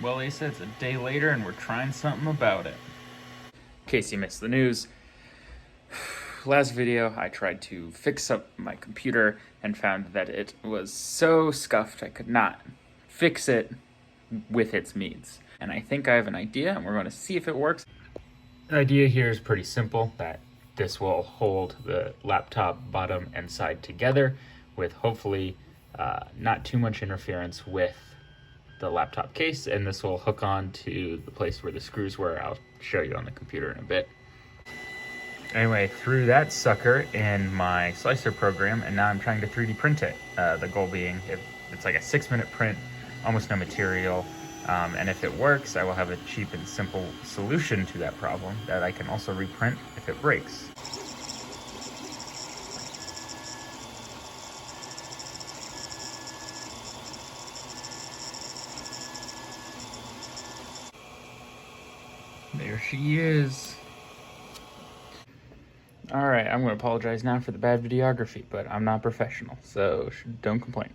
Well, Asa, it's a day later and we're trying something about it. In case you missed the news, last video I tried to fix up my computer and found that it was so scuffed I could not fix it with its means. And I think I have an idea and we're going to see if it works. The idea here is pretty simple, that this will hold the laptop bottom and side together with hopefully not too much interference with the laptop case, and this will hook on to the place where the screws were. I'll show you on the computer in a bit. Anyway, threw that sucker in my slicer program, and now I'm trying to 3D print it. The goal being, if it's like a 6-minute print, almost no material, and if it works, I will have a cheap and simple solution to that problem that I can also reprint if it breaks. There she is. Alright, I'm going to apologize now for the bad videography, but I'm not professional, so don't complain.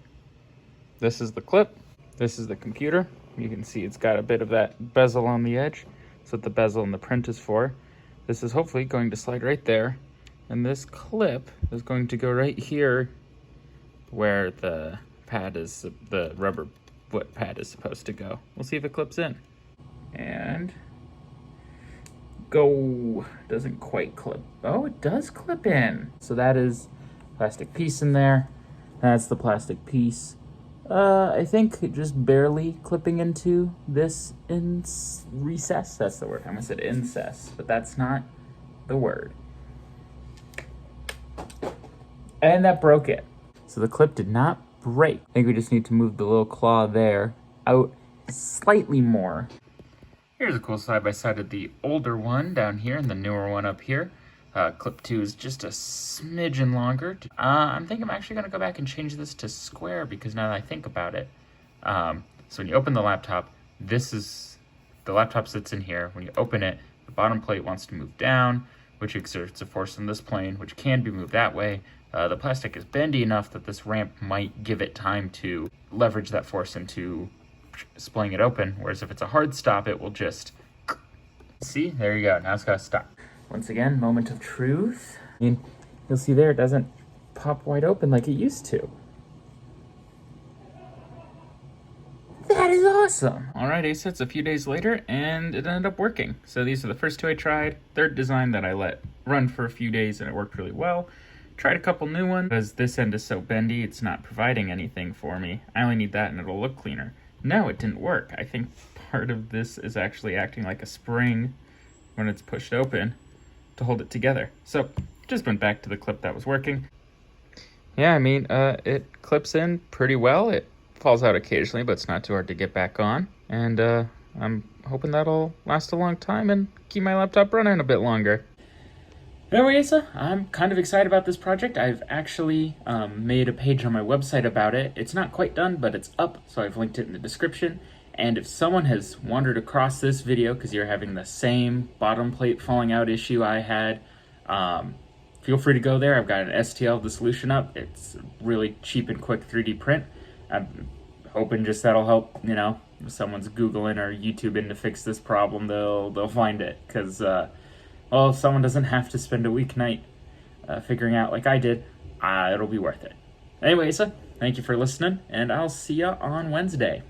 This is the clip. This is the computer. You can see it's got a bit of that bezel on the edge. That's what the bezel and the print is for. This is hopefully going to slide right there. And this clip is going to go right here where the pad is, the rubber foot pad is supposed to go. We'll see if it clips in. And go. Doesn't quite clip. Oh, it does clip in. So that is plastic piece in there. That's the plastic piece. I think just barely clipping into this recess. That's the word. I almost said incess, but that's not the word. And that broke it. So the clip did not break. I think we just need to move the little claw there out slightly more. Here's a cool side-by-side of the older one down here and the newer one up here. Clip 2 is just a smidgen longer. I'm thinking I'm actually going to go back and change this to square because now that I think about it. So when you open the laptop, the laptop sits in here. When you open it, the bottom plate wants to move down, which exerts a force on this plane, which can be moved that way. The plastic is bendy enough that this ramp might give it time to leverage that force into splitting it open, whereas if it's a hard stop, it will just see. There you go. Now it's got to stop. Once again, moment of truth. I mean, you'll see there it doesn't pop wide open like it used to. That is awesome. All right, Asa, it's a few days later and it ended up working. So these are the first two I tried. Third design that I let run for a few days and it worked really well. Tried a couple new ones because this end is so bendy, it's not providing anything for me. I only need that and it'll look cleaner. No, it didn't work. I think part of this is actually acting like a spring when it's pushed open to hold it together. So just went back to the clip that was working. Yeah, I mean, it clips in pretty well. It falls out occasionally, but it's not too hard to get back on. And I'm hoping that'll last a long time and keep my laptop running a bit longer. Anyway, Asa, I'm kind of excited about this project. I've actually made a page on my website about it. It's not quite done, but it's up, so I've linked it in the description. And if someone has wandered across this video because you're having the same bottom plate falling out issue I had, feel free to go there. I've got an STL of the solution up. It's a really cheap and quick 3D print. I'm hoping just that'll help, you know, if someone's Googling or YouTubing to fix this problem, they'll find it. Because, well, if someone doesn't have to spend a weeknight figuring out like I did, it'll be worth it. Anyway, Asa, thank you for listening, and I'll see ya on Wednesday.